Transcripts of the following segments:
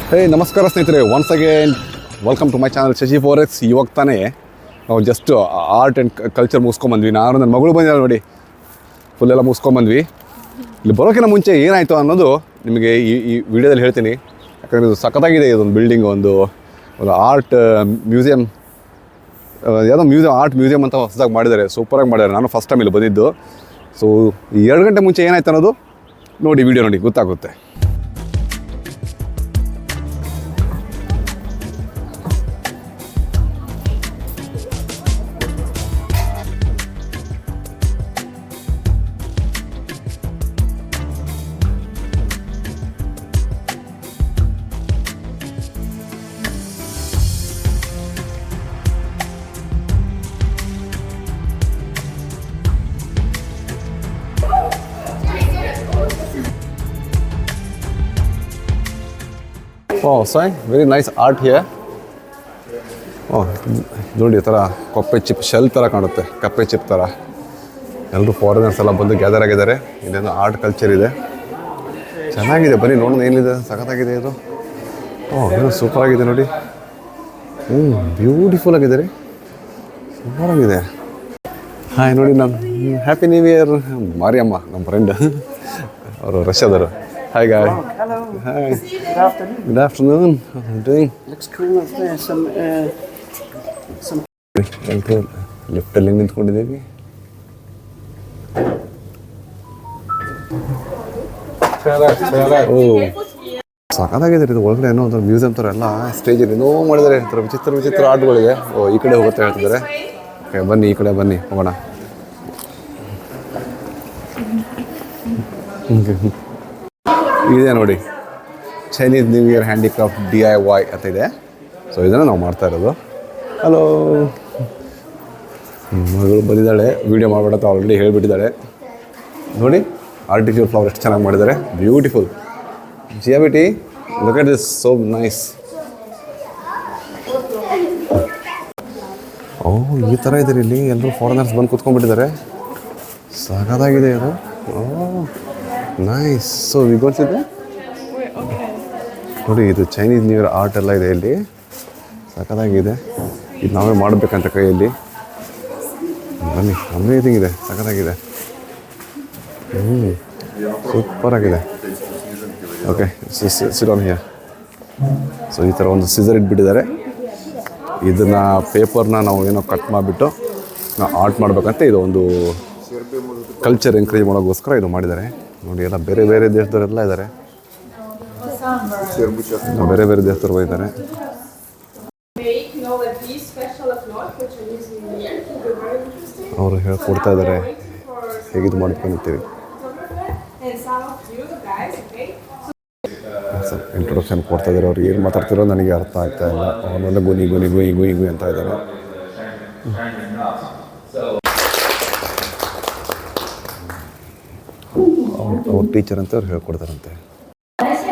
ಹೇ ನಮಸ್ಕಾರ ಸ್ನೇಹಿತರೆ, once again welcome to my channel Shashi forex. ಇವಾಗ ತಾನೇ ನಾವು ಜಸ್ಟ್ ಆರ್ಟ್ ಆ್ಯಂಡ್ ಕಲ್ಚರ್ ಮುಗಿಸ್ಕೊಂಬಂದ್ವಿ. ನಾನು ನನ್ನ ಮಗಳು ಬಂದಿಲ್ಲ ನೋಡಿ, ಫುಲ್ಲೆಲ್ಲ ಮುಗಿಸ್ಕೊಂಬಂದ್ವಿ. ಇಲ್ಲಿ ಬರೋಕ್ಕಿಂತ ಮುಂಚೆ ಏನಾಯಿತು ಅನ್ನೋದು ನಿಮಗೆ ಈ ವಿಡಿಯೋದಲ್ಲಿ ಹೇಳ್ತೀನಿ. ಯಾಕಂದರೆ ಇದು ಸಖತ್ತಾಗಿದೆ. ಇದೊಂದು ಬಿಲ್ಡಿಂಗ್, ಒಂದು ಆರ್ಟ್ ಮ್ಯೂಸಿಯಂ, ಯಾವುದೋ ಆರ್ಟ್ ಮ್ಯೂಸಿಯಂ ಅಂತ ಹೊಸದಾಗಿ ಮಾಡಿದ್ದಾರೆ. ಸೂಪರಾಗಿ ಮಾಡಿದ್ದಾರೆ. ನಾನು ಫಸ್ಟ್ ಟೈಮ್ ಇಲ್ಲಿ ಬಂದಿದ್ದು. ಸೊ 2 ಗಂಟೆ ಮುಂಚೆ ಏನಾಯ್ತು ಅನ್ನೋದು ನೋಡಿ, ವಿಡಿಯೋ ನೋಡಿ ಗೊತ್ತಾಗುತ್ತೆ. Oh, sorry, very nice art here. Oh, ನೋಡಿ ಈ ಥರ ಕಪ್ಪೆ ಚಿಪ್ ಶೆಲ್ ಥರ ಕಾಣುತ್ತೆ, ಕಪ್ಪೆ ಚಿಪ್ ಥರ. ಎಲ್ಲರೂ ಫಾರಿನರ್ಸ್ ಎಲ್ಲ ಬಂದು ಗ್ಯಾದರ್ ಆಗಿದ್ದಾರೆ. ಇದೇನೋ ಆರ್ಟ್ ಕಲ್ಚರ್ ಇದೆ, ಚೆನ್ನಾಗಿದೆ. ಬನ್ನಿ ನೋಡೋಣ ಏನಿದೆ. ಸಖತ್ತಾಗಿದೆ ಇದು. ಏನೋ ಸೂಪರಾಗಿದೆ ನೋಡಿ. ಬ್ಯೂಟಿಫುಲ್ ಆಗಿದೆ ರೀ, ಸೂಪರಾಗಿದೆ. ಹಾಯ್ ನೋಡಿ, ನಾನು ಹ್ಯಾಪಿ ನ್ಯೂ ಇಯರ್. ಮಾರಿಯಮ್ಮ ನಮ್ಮ ಫ್ರೆಂಡ್, ಅವರು ರಷ್ಯಾದವರು. Hi guys. Oh, hello. Hi. Good afternoon. Good afternoon. How are you doing? Looks cool up there. Some. ಲಿಫ್ಟಲ್ಲಿ ನಿಂತ್ಕೊಂಡಿದ್ದೀವಿ. ಸಾಕಾಗಿದೆ ಇದು. ಒಳಗಡೆ ಏನೋ ಒಂದು ಮ್ಯೂಸಿಯಂ ಥರ ಎಲ್ಲ ಸ್ಟೇಜಲ್ಲಿ ಏನೋ ಮಾಡಿದ್ದಾರೆ. ಈ ಥರ ವಿಚಿತ್ರ ಆರ್ಟ್ಗಳಿದೆ. ಈ ಕಡೆ ಹೋಗುತ್ತೆ ಹೇಳ್ತಿದ್ದಾರೆ. ಓಕೆ ಬನ್ನಿ, ಈ ಕಡೆ ಬನ್ನಿ, ಹೋಗೋಣ. ಇದೆ ನೋಡಿ, Chinese new year handicraft DIY ಅಂತ ಇದೆ. ಸೊ ಇದನ್ನು ನಾವು ಮಾಡ್ತಾ ಇರೋದು. ಹಲೋ, ಮಗಳು ಬಂದಿದ್ದಾಳೆ. ವೀಡಿಯೋ ಮಾಡಬೇಡ ಅಂತ ಆಲ್ರೆಡಿ ಹೇಳಿಬಿಟ್ಟಿದ್ದಾಳೆ. ನೋಡಿ ಆರ್ಟಿಫಿಷಿಯಲ್ ಫ್ಲವರ್ ಎಷ್ಟು ಚೆನ್ನಾಗಿ ಮಾಡಿದ್ದಾರೆ. ಬ್ಯೂಟಿಫುಲ್. ಜಿಯಾ ಬೇಟಿ, look at this, so nice. ಈ ಥರ ಇದೆ ಇಲ್ಲಿ. ಎಲ್ಲರೂ ಫಾರಿನರ್ಸ್ ಬಂದು ಕೂತ್ಕೊಂಡ್ಬಿಟ್ಟಿದ್ದಾರೆ. ಸಾಕಾಗಿದೆ ಇದು. ನೈಸ್. ಸೊ ವಿ ಗೋಸ್ ಇದೆ ನೋಡಿ. ಇದು ಚೈನೀಸ್ ನ್ಯೂ ಇಯರ್ ಆರ್ಟ್ ಎಲ್ಲ ಇದೆ ಇಲ್ಲಿ. ಸಖತ್ತಾಗಿದೆ. ಇದು ನಾವೇ ಮಾಡಬೇಕಂತ ಕೈಯಲ್ಲಿ. ಬನ್ನಿ, ಅಮೇಜಿಂಗ್ ಇದೆ, ಸಖತ್ತಾಗಿದೆ. ಸೂಪರಾಗಿದೆ. Okay, sit on here. So ಈ ಥರ ಒಂದು ಸಿಸರ್ ಇಟ್ಬಿಟ್ಟಿದ್ದಾರೆ. ಇದನ್ನು ಪೇಪರ್ನ ನಾವು ಏನೋ ಕಟ್ ಮಾಡಿಬಿಟ್ಟು ನಾವು ಆರ್ಟ್ ಮಾಡಬೇಕಂತ ಇದು ಒಂದು ಕಲ್ಚರ್ ಎಂಕರೇಜ್ ಮಾಡೋಕ್ಕೋಸ್ಕರ ಇದು ಮಾಡಿದ್ದಾರೆ ನೋಡಿ. ಎಲ್ಲ ಬೇರೆ ಬೇರೆ ದೇಶದವರೆಲ್ಲ ಇದ್ದಾರೆ. ಬೇರೆ ಬೇರೆ ದೇಶದವ್ರು ಬಂದಿದ್ದಾರೆ. ಅವರು ಹೇಳ್ಕೊಡ್ತಾ ಇದ್ದಾರೆ ಹೇಗಿದು ಮಾಡ್ಕೊಂತೀವಿ. ಇಂಟ್ರೊಡಕ್ಷನ್ ಕೊಡ್ತಾ ಇದ್ದಾರೆ. ಅವ್ರಿಗೆ ಏನು ಮಾತಾಡ್ತಿರೋ ನನಗೆ ಅರ್ಥ ಆಗ್ತಾ ಇಲ್ಲ. ಅವನ್ನೆಲ್ಲ ಗುಯಿ ಅಂತ ಇದ್ದಾರೆ. ಅವ್ರ ಟೀಚರ್ ಅಂತ ಅವ್ರು ಹೇಳ್ಕೊಡ್ತಾರಂತೆ.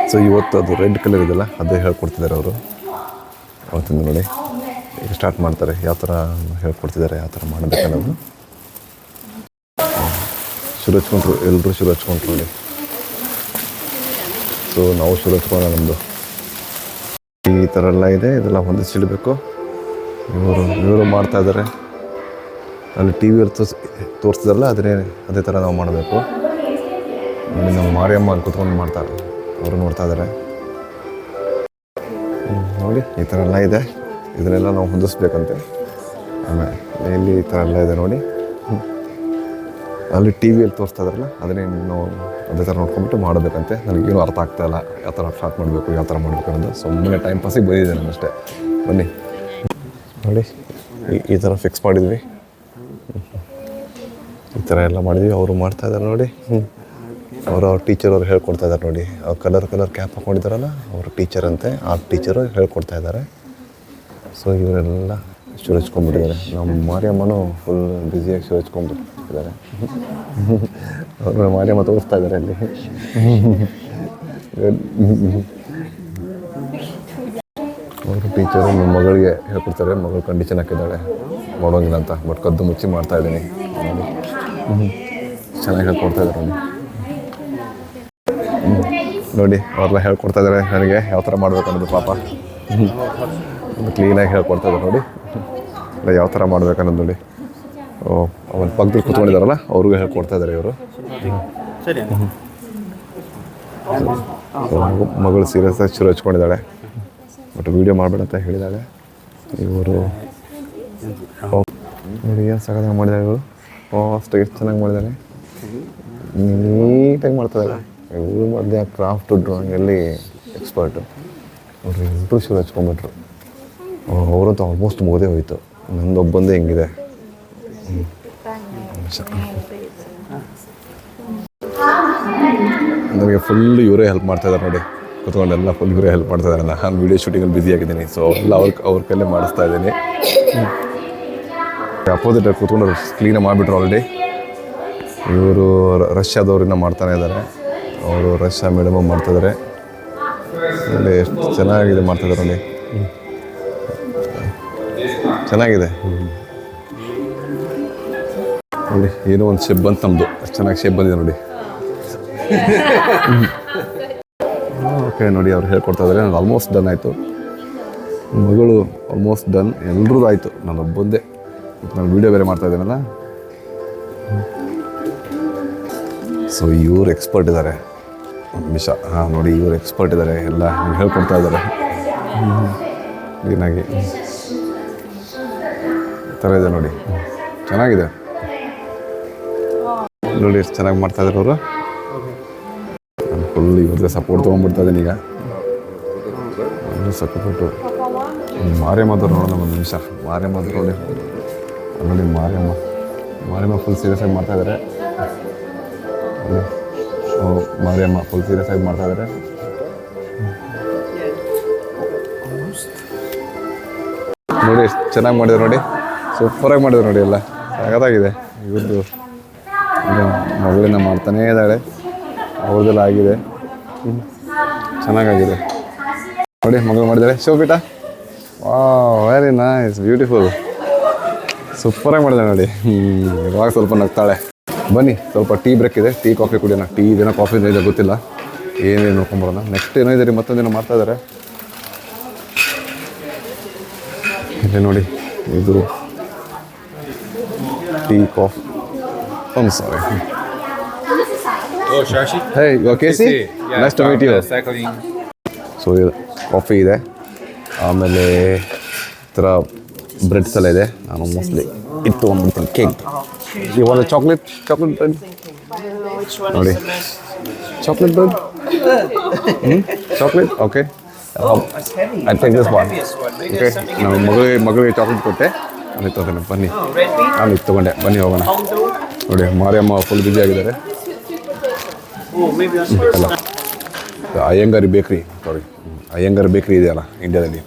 ಸೊ ಇವತ್ತು ಅದು ರೆಡ್ ಕಲರ್ ಇದೆಯಲ್ಲ, ಅದೇ ಹೇಳ್ಕೊಡ್ತಿದ್ದಾರೆ ಅವರು. ಅವತ್ತಿಂದ ನೋಡಿ ಈಗ ಸ್ಟಾರ್ಟ್ ಮಾಡ್ತಾರೆ. ಯಾವ ಥರ ಹೇಳ್ಕೊಡ್ತಿದ್ದಾರೆ, ಯಾವ ಥರ ಮಾಡಬೇಕನ್ನೋದು. ಶುರು ಹಚ್ಕೊಂಡ್ರು, ಎಲ್ಲರೂ ಶುರು ಹಚ್ಕೊಂಡ್ರು ನೋಡಿ. ಸೊ ನಾವು ಶುರು ಹಚ್ಕೊಳ್ಳೋಣ. ನಮ್ಮದು ಈ ಥರ ಎಲ್ಲ ಇದೆ. ಇದೆಲ್ಲ ಹೊಂದಿಸಿಡಬೇಕು. ಇವರು ಮಾಡ್ತಾ ಇದ್ದಾರೆ. ಅಲ್ಲಿ ಟಿ ವಿಯಲ್ಲಿ ತೋರಿಸ್ತಿದಾರಲ್ಲ, ಅದೇ ಥರ ನಾವು ಮಾಡಬೇಕು. ನೋಡಿ, ನಮ್ಮ ಮಾರಿಯಮ್ಮ ಅಲ್ಲಿ ಕೂತ್ಕೊಂಡು ಮಾಡ್ತಾರೆ. ಅವರು ನೋಡ್ತಾ ಇದ್ದಾರೆ ನೋಡಿ. ಈ ಥರ ಎಲ್ಲ ಇದೆ. ಇದನ್ನೆಲ್ಲ ನಾವು ಹೊಂದಿಸ್ಬೇಕಂತೆ. ಆಮೇಲೆ ಇಲ್ಲಿ ಈ ಥರ ಎಲ್ಲ ಇದೆ ನೋಡಿ. ಅಲ್ಲಿ ಟಿ ವಿಯಲ್ಲಿ ತೋರಿಸ್ತಾ ಇದ್ದಾರಲ್ಲ, ಅದನ್ನೇ ನಾವು ಅದೇ ಥರ ನೋಡ್ಕೊಂಡ್ಬಿಟ್ಟು ಮಾಡಬೇಕಂತೆ. ನನಗೇನು ಅರ್ಥ ಆಗ್ತಾಯಿಲ್ಲ, ಯಾವ ಥರ ಸ್ಟಾರ್ಟ್ ಮಾಡಬೇಕು, ಯಾವ ಥರ ಮಾಡಬೇಕು ಅನ್ನೋದು. ಸುಮ್ಮನೆ ಟೈಮ್ ಪಾಸಿಗೆ ಬಂದಿದ್ದೆ ನಾನು ಅಷ್ಟೇ. ಬನ್ನಿ ನೋಡಿ, ಈ ಥರ ಫಿಕ್ಸ್ ಮಾಡಿದ್ವಿ. ಈ ಥರ ಎಲ್ಲ ಮಾಡಿದ್ವಿ. ಅವರು ಮಾಡ್ತಾಯಿದ್ದಾರೆ ನೋಡಿ. ಅವ್ರ ಟೀಚರ್ ಅವ್ರು ಹೇಳ್ಕೊಡ್ತಾ ಇದ್ದಾರೆ ನೋಡಿ. ಅವ್ರು ಕಲರ್ ಕ್ಯಾಪ್ ಹಾಕ್ಕೊಂಡಿದ್ದಾರಲ್ಲ, ಅವ್ರ ಟೀಚರ್ ಅಂತೆ. ಆ ಟೀಚರು ಹೇಳ್ಕೊಡ್ತಾ ಇದ್ದಾರೆ. ಸೊ ಇವರೆಲ್ಲ ಶುರು ಹಚ್ಕೊಂಡ್ಬಿಟ್ಟಿದ್ದಾರೆ. ನಮ್ಮ ಮಾರಿಯಮ್ಮನೂ ಫುಲ್ ಬ್ಯುಸಿಯಾಗಿ ಶುರು ಹಚ್ಕೊಂಡ್ಬಿಟ್ಟಿದ್ದಾರೆ. ಅವರು ಮಾರಿಯಮ್ಮ ತೋರಿಸ್ತಾ ಇದ್ದಾರೆ ಅಲ್ಲಿ. ಅವರು ಟೀಚರು ನಮ್ಮ ಮಗಳಿಗೆ ಹೇಳ್ಕೊಡ್ತಾರೆ. ಮಗಳು ಕಂಡೀಷನ್ ಹಾಕಿದ್ದಾಳೆ, ಮಾಡೋಂಗಿಲ್ಲ ಅಂತ. ಬಟ್ ಕದ್ದು ಮುಚ್ಚಿ ಮಾಡ್ತಾಯಿದ್ದೀನಿ. ಚೆನ್ನಾಗಿ ಹೇಳ್ಕೊಡ್ತಾ ಇದ್ದಾರೆ. ನೋಡಿ ಅವರೆಲ್ಲ ಹೇಳ್ಕೊಡ್ತಾ ಇದ್ದಾರೆ ನನಗೆ ಯಾವ ಥರ ಮಾಡ್ಬೇಕು ಅನ್ನೋದು ಪಾಪ ಕ್ಲೀನಾಗಿ ಹೇಳ್ಕೊಡ್ತಾ ಇದ್ದಾರೆ ನೋಡಿ ಇಲ್ಲ ಯಾವ ಥರ ಮಾಡ್ಬೇಕು ಅನ್ನೋದು ನೋಡಿ ಓ ಅವನ ಪಕ್ಕದಲ್ಲಿ ಕೂತ್ಕೊಂಡಿದ್ದಾರಲ್ಲ ಅವ್ರಿಗೂ ಹೇಳ್ಕೊಡ್ತಾ ಇದ್ದಾರೆ ಇವರು ಮಗಳು ಸೀರಿಯಸ್ ಆಗಿ ಚೂರು ಹಚ್ಕೊಂಡಿದ್ದಾಳೆ ಬಟ್ ವೀಡಿಯೋ ಮಾಡಬೇಡ ಅಂತ ಹೇಳಿದಾಳೆ ಇವರು ನೋಡಿ ಏನು ಸಗದಾಗಿ ಮಾಡಿದ್ದಾರೆ ಇವರು ಫಾಸ್ಟಾಗಿ ಎಷ್ಟು ಚೆನ್ನಾಗಿ ಮಾಡಿದ್ದಾರೆ ನೀಟಾಗಿ ಮಾಡ್ತಾಯಿದ್ದಾರೆ ಇವರು ಮಧ್ಯೆ ಕ್ರಾಫ್ಟ್ ಡ್ರಾಯಿಂಗಲ್ಲಿ ಎಕ್ಸ್ಪರ್ಟು ಅವರು ಎಲ್ಲರೂ ಶುರು ಹಚ್ಕೊಂಡ್ಬಿಟ್ರು ಅವರಂತೂ ಆಲ್ಮೋಸ್ಟ್ ಮುಗದೇ ಹೋಯಿತು ನಂದೊಬ್ಬಂದೇ ಹೆಂಗಿದೆ ನನಗೆ ಫುಲ್ ಇವರೇ ಹೆಲ್ಪ್ ಮಾಡ್ತಾಯಿದ್ದಾರೆ ನೋಡಿ ಕೂತ್ಕೊಂಡೆಲ್ಲ ಫುಲ್ ಇವರೇ ಹೆಲ್ಪ್ ಮಾಡ್ತಾಯಿದ್ದಾರೆ ನಾನು ವೀಡಿಯೋ ಶೂಟಿಂಗಲ್ಲಿ ಬ್ಯುಸಿ ಆಗಿದ್ದೀನಿ ಸೊ ಎಲ್ಲ ಅವ್ರ ಕೈಲೇ ಮಾಡಿಸ್ತಾ ಇದ್ದೀನಿ ಅಪೋಸಿಟ್ ಕೂತ್ಕೊಂಡು ಕ್ಲೀನಾಗಿ ಮಾಡಿಬಿಟ್ರು ಆಲ್ರೆಡಿ ಇವರು ರಷ್ಯಾದವ್ರನ್ನ ಮಾಡ್ತಾನೆ ಇದ್ದಾರೆ ಅವರು ರಷ್ಯಾ ಮೇಡಮ್ ಮಾಡ್ತಾಯಿದ್ದಾರೆ ಅಲ್ಲಿ ಎಷ್ಟು ಚೆನ್ನಾಗಿದೆ ಮಾಡ್ತಾಯಿದ್ದಾರೆ ಅಲ್ಲಿ ಚೆನ್ನಾಗಿದೆ ನೋಡಿ ಏನೋ ಒಂದು ಶೇಪ್ ಬಂತು ನಮ್ಮದು ಅಷ್ಟು ಚೆನ್ನಾಗಿ ಶೇಪ್ ಬಂದಿದೆ ನೋಡಿ ಓಕೆ ನೋಡಿ ಅವ್ರು ಹೇಳ್ಕೊಡ್ತಾ ಇದ್ದಾರೆ ನಾನು ಆಲ್ಮೋಸ್ಟ್ ಡನ್ ಆಯಿತು ಮಗಳು ಆಲ್ಮೋಸ್ಟ್ ಡನ್ ಎಲ್ರದ್ದು ಆಯಿತು ನಾನು ಒಬ್ಬಂದೇ ನಾನು ವೀಡಿಯೋ ಬೇರೆ ಮಾಡ್ತಾ ಇದ್ದೀನಲ್ಲ ಸೊ ಇವ್ರು ಎಕ್ಸ್ಪರ್ಟ್ ಇದ್ದಾರೆ ಮಿಷಾ ಹಾಂ ನೋಡಿ ಇವ್ರು ಎಕ್ಸ್ಪರ್ಟ್ ಇದ್ದಾರೆ ಎಲ್ಲ ಹೇಳ್ಕೊಡ್ತಾ ಇದ್ದಾರೆ ಕ್ಲೀನಾಗಿ ಥರ ಇದೆ ನೋಡಿ ಚೆನ್ನಾಗಿದೆ ನೋಡಿ ಎಷ್ಟು ಚೆನ್ನಾಗಿ ಮಾಡ್ತಾಯಿದ್ದಾರೆ ಅವರು ನಾನು ಫುಲ್ ಇವ್ರದ್ದೇ ಸಪೋರ್ಟ್ ತೊಗೊಂಡ್ಬಿಡ್ತಾ ಇದ್ದೀನಿ ಈಗ ಸಪೋರ್ಟು ಮಾರಿಯಮ್ಮದವ್ರು ನೋಡೋಣ ಒಂದು ನಿಮಿಷ ಮಾರಿಯಮ್ಮದ್ರು ನೋಡಿ ನೋಡಿ ಮಾರಿಯಮ್ಮ ಫುಲ್ ಸೀರಿಯಸ್ ಆಗಿ ಮಾಡ್ತಾಯಿದ್ದಾರೆ ಮಾರಿಯಮ್ಮ ಫುಲ್ ಸೀರಿಯಸ್ ಆಗಿ ಮಾಡ್ತಾಯಿದ್ದಾರೆ ನೋಡಿ ಎಷ್ಟು ಚೆನ್ನಾಗಿ ಮಾಡಿದ್ರು ನೋಡಿ ಸೂಪರಾಗಿ ಮಾಡಿದ್ರು ನೋಡಿ ಎಲ್ಲ ಸಗತ್ತಾಗಿದೆ ಇವ್ರದ್ದು ಮಗಳಿಂದ ಮಾಡ್ತಾನೇ ಇದ್ದಾಳೆ ಅವ್ರದ್ದೆಲ್ಲ ಆಗಿದೆ ಚೆನ್ನಾಗಾಗಿದೆ ನೋಡಿ ಮಗಳು ಮಾಡಿದ್ದಾಳೆ ಶೋಬಿಟ ವಾ ವೆರಿ ನೈಸ್ ಬ್ಯೂಟಿಫುಲ್ ಸೂಪರಾಗಿ ಮಾಡಿದ್ದಾಳೆ ನೋಡಿ ಇವಾಗ ಸ್ವಲ್ಪ ನಗ್ತಾಳೆ ಬನ್ನಿ ಸ್ವಲ್ಪ ಟೀ ಬ್ರೇಕ್ ಇದೆ ಟೀ ಕಾಫಿ ಕುಡಿಯೋಣ ಟೀ ಇದೇನೋ ಕಾಫಿ ಇದೆ ಗೊತ್ತಿಲ್ಲ ಏನೇನು ನೋಡ್ಕೊಂಬರೋಣ ನೆಕ್ಸ್ಟ್ ಏನೋ ಇದೆ ರೀ ಮತ್ತೊಂದೇನೋ ಮಾಡ್ತಾಯಿದ್ದಾರೆ ಇಲ್ಲಿ ನೋಡಿ ಇದು tea coffee sorry Oh, Shashi? Hey, you okay, Casey? Yeah, Nice to meet you. Cycling. So coffee ಇದೆ ಆಮೇಲೆ ಈ ಥರ ಬ್ರೆಡ್ಸ್ ಎಲ್ಲ ಇದೆ ನಾನು ಮೋಸ್ಟ್ಲಿ ಇದು ತೊಗೊಂಡ್ಬಿಡ್ತೀನಿ ಕೇಕ್ ಇವಾಗ ಚಾಕ್ಲೇಟ್ ಬ್ರೆಡ್ ನೋಡಿ chocolate bread chocolate okay I take this one okay ನಾನು ಮಗಳಿಗೆ ಚಾಕ್ಲೇಟ್ ಕೊಟ್ಟೆ ನಾನು ತೊಗೊಂಡೆ ಬನ್ನಿ ನಾನು ಇದು ತೊಗೊಂಡೆ ಬನ್ನಿ ಹೋಗೋಣ ನೋಡಿ ಮಾರಿಯಮ್ಮ ಫುಲ್ ಬ್ಯುಸಿ ಆಗಿದ್ದಾರೆ ಅಲ್ಲ ಅಯ್ಯಂಗಾರಿ ಬೇಕ್ರಿ ಸಾರಿ ಅಯ್ಯಂಗಾರ್ ಬೇಕ್ರಿ ಇದೆಯಲ್ಲ ಇಂಡಿಯಾದಲ್ಲಿ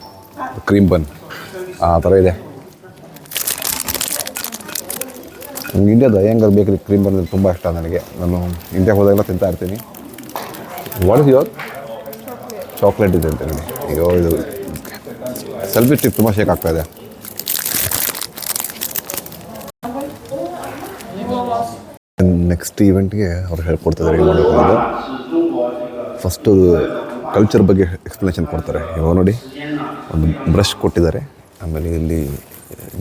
ಕ್ರೀಮ್ ಬನ್ ಆ ಥರ ಇದೆ ಇಂಡಿಯಾದ ಅಯ್ಯಂಗಾರ್ ಬೇಕ್ರಿ ಕ್ರೀಮ್ ಬನ್ ತುಂಬ ಇಷ್ಟ ನನಗೆ ನಾನು ಇಂಡಿಯಾಗೆ ಹೋದಾಗೆಲ್ಲ ತಿಂತಾ ಇರ್ತೀನಿ ವಾಟ್ ಇಸ್ ಯೋರ್ ಚಾಕ್ಲೇಟ್ ಇದೆ ಅಂತ ನೋಡಿ ಅಯ್ಯೋ ಇದು ಸೆಲ್ಫಿ ಸ್ಟಿಕ್ ತುಂಬ ಶೇಕ್ ಆಗ್ತಾ ಇದೆ ನೆಕ್ಸ್ಟ್ ಈವೆಂಟ್ಗೆ ಅವ್ರು ಹೇಳ್ಕೊಡ್ತಿದ್ದಾರೆ ಏನು ಮಾಡಬೇಕು ಅನ್ನೋದು ಫಸ್ಟು ಕಲ್ಚರ್ ಬಗ್ಗೆ ಎಕ್ಸ್ಪ್ಲನೇಷನ್ ಕೊಡ್ತಾರೆ ಇವಾಗ ನೋಡಿ ಒಂದು ಬ್ರಷ್ ಕೊಟ್ಟಿದ್ದಾರೆ ಆಮೇಲೆ ಇಲ್ಲಿ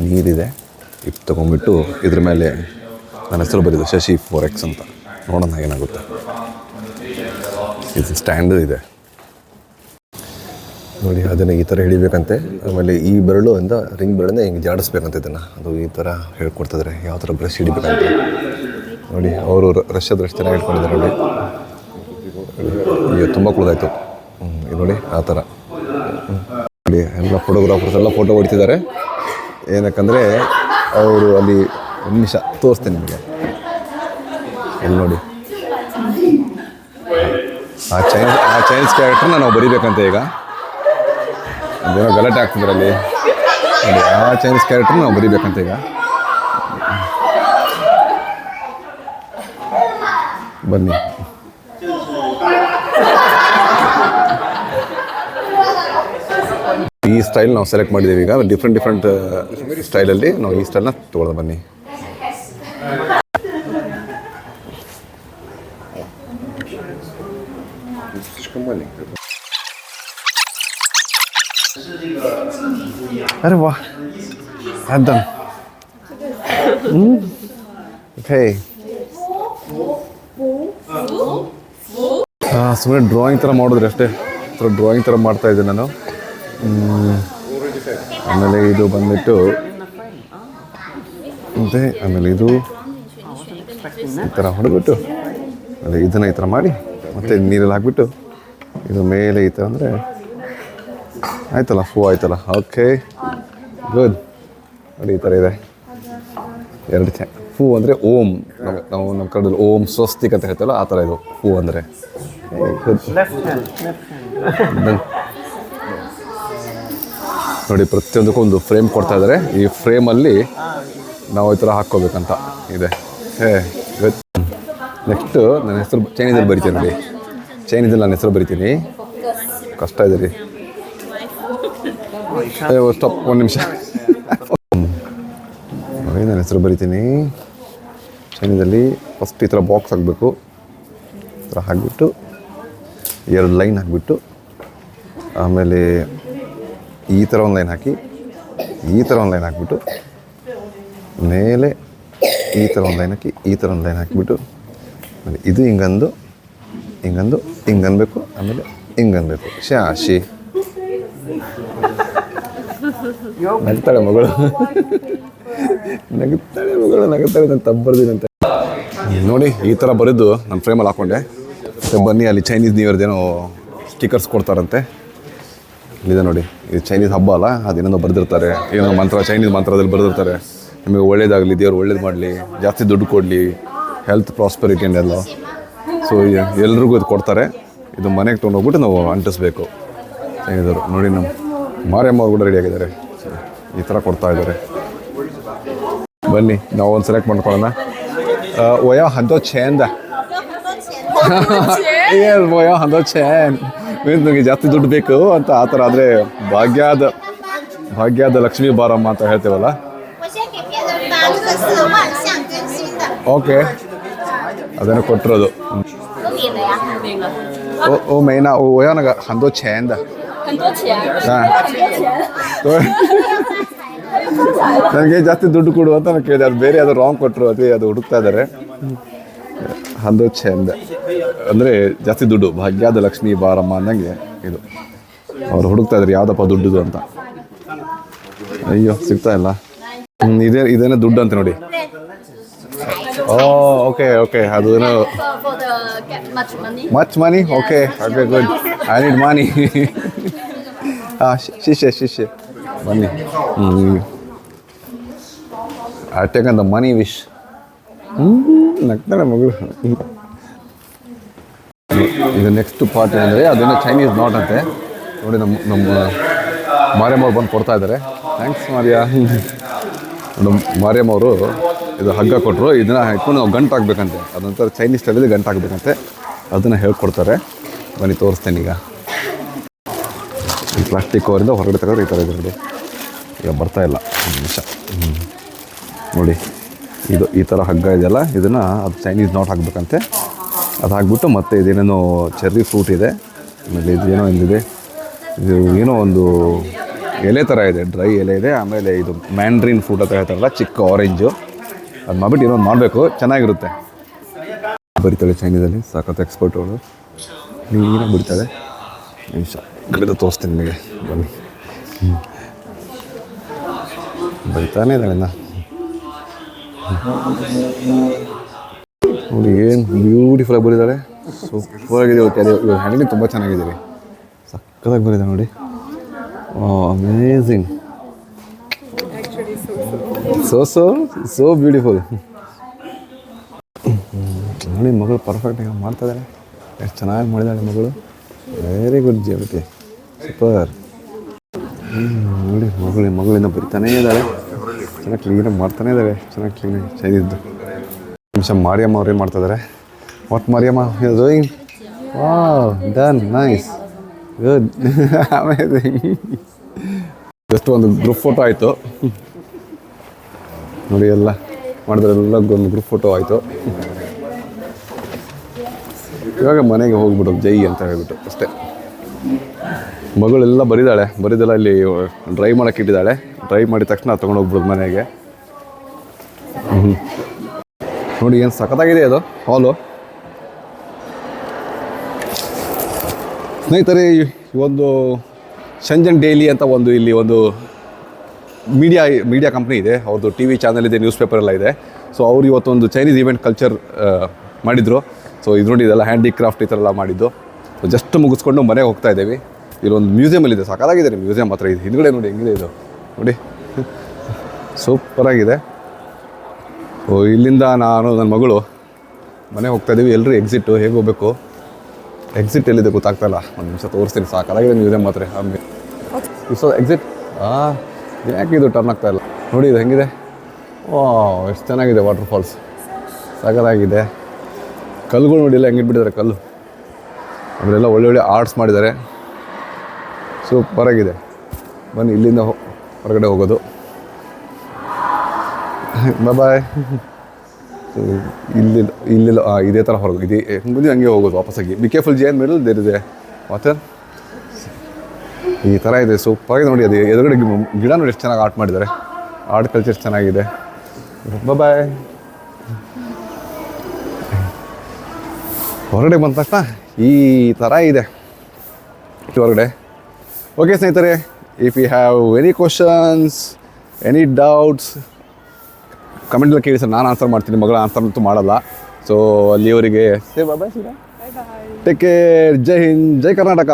ನೀರಿದೆ ಇದು ತೊಗೊಂಡ್ಬಿಟ್ಟು ಇದ್ರ ಮೇಲೆ ನನ್ನ ಹೆಸರು ಬರೀದು ಶಶಿ 4X ಅಂತ ನೋಡೋಣ ಏನಾಗುತ್ತೆ ಇದು ಸ್ಟ್ಯಾಂಡ್ ಇದೆ ನೋಡಿ ಅದನ್ನು ಈ ಥರ ಹಿಡಿಬೇಕಂತೆ ಆಮೇಲೆ ಈ ಬೆರಳು ಇಂದ ರಿಂಗ್ ಬೆರಳಿಂದ ಹಿಂಗೆ ಜಾಡಿಸ್ಬೇಕಂತ ಇದನ್ನು ಅದು ಈ ಥರ ಹೇಳ್ಕೊಡ್ತಿದ್ದಾರೆ ಯಾವ ಥರ ಬ್ರಷ್ ಹಿಡಿಬೇಕಂತ ನೋಡಿ ಅವರು ರಷ್ಯಾದ ಎಷ್ಟು ಚೆನ್ನಾಗಿ ಹೇಳ್ಕೊಂಡಿದ್ದಾರೆ ನೋಡಿ ಈಗ ತುಂಬ ಕುಳಿದಾಯ್ತು ಇದು ನೋಡಿ ಆ ಥರ ನೋಡಿ ಎಲ್ಲ ಫೋಟೋಗ್ರಾಫರ್ಸ್ ಎಲ್ಲ ಫೋಟೋ ಹೊಡಿತಿದ್ದಾರೆ ಏನಕ್ಕಂದರೆ ಅವರು ಅಲ್ಲಿ ಒಂದು ನಿಮಿಷ ತೋರಿಸ್ತೇನೆ ನಿಮಗೆ ಇಲ್ಲಿ ನೋಡಿ ಆ ಚೈನೀಸ್ ಕ್ಯಾರೆಕ್ಟರ್ನ ನಾವು ಬರೀಬೇಕಂತೆ ಈಗ ಅದೇನೋ ಗಲಾಟೆ ಆಗ್ತಿದ್ರೆ ಅಲ್ಲಿ ನೋಡಿ ಆ ಚೈನೀಸ್ ಕ್ಯಾರೆಕ್ಟರ್ನ ನಾವು ಬರೀಬೇಕಂತ ಈಗ ಬನ್ನಿ ಈ ಸ್ಟೈಲ್ ನಾವು ಸೆಲೆಕ್ಟ್ ಮಾಡಿದ್ದೀವಿ ಈಗ ಡಿಫ್ರೆಂಟ್ ಸ್ಟೈಲಲ್ಲಿ ನಾವು ಈ ಸ್ಟೈಲ್ನ ತೊಗೊಳ್ಳೋಣ ಬನ್ನಿ Слишком маленькая. ಅರೆ ವಾ ಅದ್ದನ್ ಓಕೆ ಸುಮ್ಮನೆ ಡ್ರಾಯಿಂಗ್ ಥರ ಮಾಡಿದ್ರೆ ಅಷ್ಟೇ ಡ್ರಾಯಿಂಗ್ ಥರ ಮಾಡ್ತಾ ಇದ್ದೆ ನಾನು ಆಮೇಲೆ ಇದು ಬಂದ್ಬಿಟ್ಟು ಮತ್ತೆ ಆಮೇಲೆ ಇದು ಈ ಥರ ಹೊಡೆದ್ಬಿಟ್ಟು ಅದೇ ಇದನ್ನು ಈ ಥರ ಮಾಡಿ ಮತ್ತೆ ನೀರಲ್ಲಿ ಹಾಕ್ಬಿಟ್ಟು ಇದು ಮೇಲೆ ಈ ಥರ ಅಂದರೆ ಆಯ್ತಲ್ಲ ಹೂ ಆಯ್ತಲ್ಲ ಓಕೆ ಗುಡ್ ನೋಡಿ ಈ ಥರ ಇದೆ ಎರಡು ಹೂ ಅಂದರೆ ಓಂ ನಾವು ನಮ್ಮ ಕನ್ನಡದಲ್ಲಿ ಓಂ ಸ್ವಸ್ತಿಕ್ ಅಂತ ಹೇಳ್ತಲ್ಲ ಆ ಥರ ಇದು ಹೂ ಅಂದರೆ ನೋಡಿ ಪ್ರತಿಯೊಂದಕ್ಕೂ ಒಂದು ಫ್ರೇಮ್ ಕೊಡ್ತಾ ಇದ್ದಾರೆ ಈ ಫ್ರೇಮಲ್ಲಿ ನಾವು ಈ ಥರ ಹಾಕ್ಕೋಬೇಕಂತ ಇದೆ ಗುಡ್ ನೆಕ್ಸ್ಟು ನನ್ನ ಹೆಸರು ಚೈನೀಸಲ್ಲಿ ಬರಿತೀನಿ ನೋಡಿ ಚೈನೀಸಲ್ಲಿ ನನ್ನ ಹೆಸರು ಬರಿತೀನಿ ಕಷ್ಟ ಇದೆ ರೀ ಸ್ಟಾಪ್ ಒಂದು ನಿಮಿಷ ನೋಡಿ ನನ್ನ ಹೆಸರು ಬರಿತೀನಿ ಚೈನೀಸಲ್ಲಿ ಫಸ್ಟ್ ಈ ಥರ ಬಾಕ್ಸ್ ಹಾಕಬೇಕು ಈ ಥರ ಹಾಕಿಬಿಟ್ಟು 2 ಲೈನ್ ಹಾಕಿಬಿಟ್ಟು ಆಮೇಲೆ ಈ ಥರ ಒಂದು ಲೈನ್ ಹಾಕಿ ಈ ಥರ ಒಂದು ಲೈನ್ ಹಾಕಿಬಿಟ್ಟು ಮೇಲೆ ಈ ಥರ ಒಂದು ಲೈನ್ ಹಾಕಿ ಈ ಥರ ಒಂದು ಲೈನ್ ಹಾಕಿಬಿಟ್ಟು ಆಮೇಲೆ ಇದು ಹಿಂಗಂದು ಹಿಂಗಂದು ಹಿಂಗನ್ಬೇಕು ಆಮೇಲೆ ಹಿಂಗನ್ಬೇಕು ಶಾಶಿ ನಗ್ತಾಳೆ ಮಗಳು ನಗುತ್ತಾಳೆ ನಾನು ತಬ್ಬರ್ದಿನಂತೆ ನೋಡಿ ಈ ಥರ ಬರೆದು ನನ್ನ ಫ್ರೇಮಲ್ಲಿ ಹಾಕ್ಕೊಂಡೆ ಮತ್ತು ಬನ್ನಿ ಅಲ್ಲಿ ಚೈನೀಸ್ ನ್ಯೂ ಇಯರ್ದೇನೋ ಸ್ಟಿಕರ್ಸ್ ಕೊಡ್ತಾರಂತೆ ಇಲ್ಲಿದೆ ನೋಡಿ ಇದು ಚೈನೀಸ್ ಹಬ್ಬ ಅಲ್ಲ ಅದೇನೋ ಬರೆದಿರ್ತಾರೆ ಏನೋ ಮಂತ್ರ ಚೈನೀಸ್ ಮಂತ್ರದಲ್ಲಿ ಬರೆದಿರ್ತಾರೆ ನಿಮಗೆ ಒಳ್ಳೇದಾಗಲಿ ದೇವ್ರು ಒಳ್ಳೇದು ಮಾಡಲಿ ಜಾಸ್ತಿ ದುಡ್ಡು ಕೊಡಲಿ ಹೆಲ್ತ್ ಪ್ರಾಸ್ಪರಿಟಿ ಅಂಡೆಲ್ಲ ಸೊ ಎಲ್ರಿಗೂ ಇದು ಕೊಡ್ತಾರೆ ಇದು ಮನೆಗೆ ತೊಗೊಂಡೋಗ್ಬಿಟ್ಟು ನಾವು ಅಂಟಿಸ್ಬೇಕು ಚೈನೀಸರು ನೋಡಿ ನಮ್ಮ ಮಾರಿಯಮ್ಮ ಅವ್ರು ಕೂಡ ರೆಡಿ ಆಗಿದ್ದಾರೆ ಈ ಥರ ಕೊಡ್ತಾ ಇದ್ದಾರೆ ಬನ್ನಿ ನಾವು ಒಂದು ಸೆಲೆಕ್ಟ್ ಮಾಡ್ಕೊಳ್ಳೋಣ ಒಯ್ಯೋ ಹಂತೋ ಚೇಂದ ಏನು ಒಯ್ಯೋ ಹಂತೋ ಚೇನ್ ಮೀನ್ಸ್ ನನಗೆ ಜಾಸ್ತಿ ದುಡ್ಡು ಬೇಕು ಅಂತ ಆ ಥರ ಆದರೆ ಭಾಗ್ಯದ ಲಕ್ಷ್ಮೀ ಬಾರಮ್ಮ ಅಂತ ಹೇಳ್ತೇವಲ್ಲ ಓಕೆ ಅದನ್ನು ಕೊಟ್ಟಿರೋದು ಓ ಮೇನಾ ಒಯ್ಯೋ ನನಗೆ ಹಂತೋ ಚೇಂದ ನನಗೆ ಜಾಸ್ತಿ ದುಡ್ಡು ಕೊಡು ಅಂತ ನಾನು ಕೇಳಿದೆ ಅದು ಬೇರೆ ಅದು ರಾಂಗ್ ಕೊಟ್ಟರು ಅದೇ ಅದು ಹುಡುಕ್ತಾ ಇದ್ದಾರೆ ಅದು ಚೆಂದ ಅಂದರೆ ಜಾಸ್ತಿ ದುಡ್ಡು ಭಾಗ್ಯದ ಲಕ್ಷ್ಮೀ ಬಾರಮ್ಮ ಅನ್ನಂಗೆ ಇದು ಅವ್ರು ಹುಡುಕ್ತಾ ಇದ್ದಾರೆ ಯಾವುದಪ್ಪ ದುಡ್ಡುದು ಅಂತ ಅಯ್ಯೋ ಸಿಗ್ತಾ ಇಲ್ಲ ಇದೇನೋ ದುಡ್ಡು ಅಂತ ನೋಡಿ ಓಕೆ ಓಕೆ ಅದು ಏನೋ much money okay okay good I need money ಶಿಷ್ಯ ಬನ್ನಿ I take the money wish ನಗ್ತಾಳೆ ಮಗಳು ಇದು ನೆಕ್ಸ್ಟ್ ಪಾರ್ಟ್ ಏನಂದರೆ ಅದೇನೋ ಚೈನೀಸ್ ನಾಟ್ ಅಂತೆ ನೋಡಿ ನಮ್ಮ ಮಾರಿಯಮ್ಮ ಅವ್ರು ಬಂದು ಕೊಡ್ತಾ ಇದ್ದಾರೆ ಥ್ಯಾಂಕ್ಸ್ ಮಾರಿಯಾ ನಮ್ಮ ಮಾರಿಯಮ್ಮ ಅವರು ಇದು ಹಗ್ಗ ಕೊಟ್ಟರು ಇದನ್ನು ಹಾಕೊಂಡು ನಾವು ಗಂಟು ಹಾಕ್ಬೇಕಂತೆ ಅದೊಂಥರ ಚೈನೀಸ್ ಸ್ಟೈಲಲ್ಲಿ ಗಂಟು ಹಾಕ್ಬೇಕಂತೆ ಅದನ್ನು ಹೇಳ್ಕೊಡ್ತಾರೆ ಬನ್ನಿ ತೋರಿಸ್ತೇನೆ ಈಗ ಈ ಪ್ಲಾಸ್ಟಿಕ್ ಕವರಿಂದ ಹೊರಗಡೆ ತಗೊಂಡ್ರೆ ಈ ಥರ ಇದೆ ನೋಡಿ ಈಗ ಬರ್ತಾ ಇಲ್ಲ ಒಂದು ನಿಮಿಷ ನೋಡಿ ಇದು ಈ ಥರ ಹಗ್ಗ ಇದೆಯಲ್ಲ ಇದನ್ನು ಅದು ಚೈನೀಸ್ ನಾಟ್ ಹಾಕ್ಬೇಕಂತೆ ಅದು ಹಾಕ್ಬಿಟ್ಟು ಮತ್ತೆ ಇದೇನೇನೋ ಚೆರ್ರಿ ಫ್ರೂಟ್ ಇದೆ ಆಮೇಲೆ ಇದೇನೋ ಒಂದಿದೆ ಇದು ಏನೋ ಒಂದು ಎಲೆ ಥರ ಇದೆ ಡ್ರೈ ಎಲೆ ಇದೆ ಆಮೇಲೆ ಇದು ಮ್ಯಾಂಡ್ರಿನ್ ಫ್ರೂಟ್ ಅಂತ ಹೇಳ್ತಾರಲ್ಲ ಚಿಕ್ಕ ಆರೆಂಜು ಅದು ಮಾಡಿಬಿಟ್ಟು ಏನೋ ಮಾಡಬೇಕು ಚೆನ್ನಾಗಿರುತ್ತೆ ಬರೀತಾಳೆ ಚೈನೀಸಲ್ಲಿ ಸಾಕತ್ತು ಎಕ್ಸ್ಪರ್ಟ್ ಅವಳು ನೀನಾಗಿ ಬರೀತಾಳೆ ನಿಮಿಷ ಕಡೆದು ತೋರಿಸ್ತೀನಿ ನಿಮಗೆ ಬನ್ನಿ ಬರಿತಾನೆ ಇದ್ದಾಳೆ ನೋಡಿ ಏನು ಬ್ಯೂಟಿಫುಲ್ಲಾಗಿ ಬರೀತಾಳೆ ಸೂಪರಾಗಿದೆ ಇವಾಗ ಹ್ಯಾಂಡ್ರೈಟಿಂಗ್ ತುಂಬ ಚೆನ್ನಾಗಿದೆ ರೀ ಸಕ್ಕತ್ತಾಗಿ ಬರೀತಾಳೆ ನೋಡಿ ಅಮೇಝಿಂಗ್ ಸೋ ಬ್ಯೂಟಿಫುಲ್ ನೋಡಿ ಮಗಳು ಪರ್ಫೆಕ್ಟಾಗಿ ಮಾಡ್ತಾ ಇದ್ದಾಳೆ ಎಷ್ಟು ಚೆನ್ನಾಗಿ ಮಾಡಿದ್ದಾಳೆ ಮಗಳು ವೆರಿ ಗುಡ್ ಜ್ಯೋತಿ ಸೂಪರ್ ನೋಡಿ ಮಗಳಿಂದ ಬರಿತಾನೇ ಇದ್ದಾಳೆ ಚೆನ್ನಾಗಿ ಕ್ಲೀನಾಗಿ ಮಾಡ್ತಾನೇ ಇದ್ದಾಳೆ ಚೆನ್ನಾಗಿ ಕ್ಲೀನಾಗಿ ಚೈನಿದ್ದು ನಿಮಿಷ ಮಾರಿಯಮ್ಮ ಅವ್ರು ಏನು ಮಾಡ್ತಾಯಿದ್ದಾರೆ what Mariyamma doing wow done nice good amazing just ಒಂದು ಗ್ರೂಪ್ ಫೋಟೋ ಆಯಿತು ನೋಡಿ ಎಲ್ಲ ಮಾಡಿದ್ರೆ ಎಲ್ಲ ಒಂದು ಗ್ರೂಪ್ ಫೋಟೋ ಆಯಿತು ಇವಾಗ ಮನೆಗೆ ಹೋಗ್ಬಿಟ್ಟು ಜೈ ಅಂತ ಹೇಳ್ಬಿಟ್ಟು ಅಷ್ಟೇ. ಮಗಳೆಲ್ಲ ಬರಿದೆಲ್ಲ ಇಲ್ಲಿ ಡ್ರೈ ಮಾಡೋಕ್ಕೆ ಇಟ್ಟಿದ್ದಾಳೆ. ಡ್ರೈ ಮಾಡಿದ ತಕ್ಷಣ ತೊಗೊಂಡು ಹೋಗ್ಬಿಡೋದು ಮನೆಗೆ. ನೋಡಿ ಏನು ಸಖತ್ತಾಗಿದೆ ಅದು ಹಾಲು. ಸ್ನೇಹಿತರೆ, ಒಂದು ಶಂಜನ್ ಡೈಲಿ ಅಂತ ಇಲ್ಲಿ ಒಂದು ಮೀಡಿಯಾ ಕಂಪ್ನಿ ಇದೆ. ಅವ್ರದ್ದು TV ಚಾನಲ್ ಇದೆ, ನ್ಯೂಸ್ ಪೇಪರ್ ಎಲ್ಲ ಇದೆ. ಸೊ ಅವ್ರು ಇವತ್ತೊಂದು ಚೈನೀಸ್ ಈವೆಂಟ್ ಕಲ್ಚರ್ ಮಾಡಿದರು. ಸೊ ಇದು ನೋಡಿ, ಇದೆಲ್ಲ ಹ್ಯಾಂಡಿಕ್ರಾಫ್ಟ್ ಈ ಥರ ಎಲ್ಲ ಮಾಡಿದ್ದು. ಸೊ ಜಸ್ಟ್ ಮುಗಿಸ್ಕೊಂಡು ಮನೆಗೆ ಹೋಗ್ತಾ ಇದ್ದೀವಿ. ಇಲ್ಲೊಂದು ಮ್ಯೂಸಿಯಮಲ್ಲಿದೆ, ಸಖತ್ತಾಗಿದೆ ರೀ ಮ್ಯೂಸಿಯಮ್ ಮಾತ್ರ. ಇದು ಹಿಂದ್ಗಡೆ ನೋಡಿ ಹೆಂಗಿದೆ ಇದು ನೋಡಿ, ಸೂಪರಾಗಿದೆ. ಸೊ ಇಲ್ಲಿಂದ ನಾನು ನನ್ನ ಮಗಳು ಮನೆಗೆ ಹೋಗ್ತಾ ಇದ್ದೀವಿ. ಎಲ್ಲರೂ ಎಕ್ಸಿಟ್ಟು ಹೇಗೆ ಹೋಗಬೇಕು, ಎಕ್ಸಿಟ್ ಎಲ್ಲಿದೆ ಗೊತ್ತಾಗ್ತಾಯಿಲ್ಲ. ಒಂದು ನಿಮಿಷ ತೋರಿಸ್ತೀನಿ. ಸಾಕಾಗಿದೆ ಮ್ಯೂಸಿಯಮ್ ಮಾತ್ರ. ಸೊ ಎಕ್ಸಿಟ್ ಯಾಕೆ ಇದು ಟರ್ನ್ ಆಗ್ತಾ ಇಲ್ಲ ನೋಡಿ, ಇದು ಹೆಂಗಿದೆ. ಎಷ್ಟು ಚೆನ್ನಾಗಿದೆ ವಾಟರ್ ಫಾಲ್ಸ್, ಸಾಕಾಗಿದೆ. ಕಲ್ಲುಗಳು ನೋಡಿ, ಎಲ್ಲ ಹೆಂಗಿಟ್ಬಿಟ್ಟಿದ್ದಾರೆ ಕಲ್ಲು. ಅದರೆಲ್ಲ ಒಳ್ಳೊಳ್ಳೆ ಆರ್ಟ್ಸ್ ಮಾಡಿದ್ದಾರೆ, ಸೂಪರಾಗಿದೆ. ಬನ್ನಿ ಇಲ್ಲಿಂದ ಹೊರಗಡೆ ಹೋಗೋದು. ಬಾಯ್. ಇಲ್ಲಿಲ್ಲ ಇದೇ ಥರ ಹೊರಗೆ ಇದೆ ಮುಂದೆ ಹಂಗೆ ಹೋಗೋದು ವಾಪಸ್ಸಾಗಿ. Be careful Jane middle there ಇದೆ ವಾಟರ್. ಈ ಥರ ಇದೆ, ಸೂಪರಾಗಿದೆ ನೋಡಿ. ಅದು ಎದುರುಗಡೆ ಗಿಡ ನೋಡಿ ಎಷ್ಟು ಚೆನ್ನಾಗಿ ಆರ್ಟ್ ಮಾಡಿದ್ದಾರೆ. ಆರ್ಟ್ ಕಲ್ಚರ್ ಚೆನ್ನಾಗಿದೆ. ಬಾಯ್. ಹೊರಗಡೆ ಬಂದ ತಕ್ಷಣ ಈ ಥರ ಇದೆ ಹೊರಗಡೆ. ಓಕೆ ಸ್ನೇಹಿತರೆ, if you have any questions, any doubts, ಕಮೆಂಟಲ್ಲಿ ಕೇಳಿ ಸರ್, ನಾನು ಆನ್ಸರ್ ಮಾಡ್ತೀನಿ. ಮಗಳ ಆನ್ಸರ್ ಅಂತೂ ಮಾಡಲ್ಲ. ಸೊ ಅಲ್ಲಿಯವರಿಗೆ ಬಾಯ್. Take care. ಜೈ ಹಿಂದ್, ಜೈ ಕರ್ನಾಟಕ.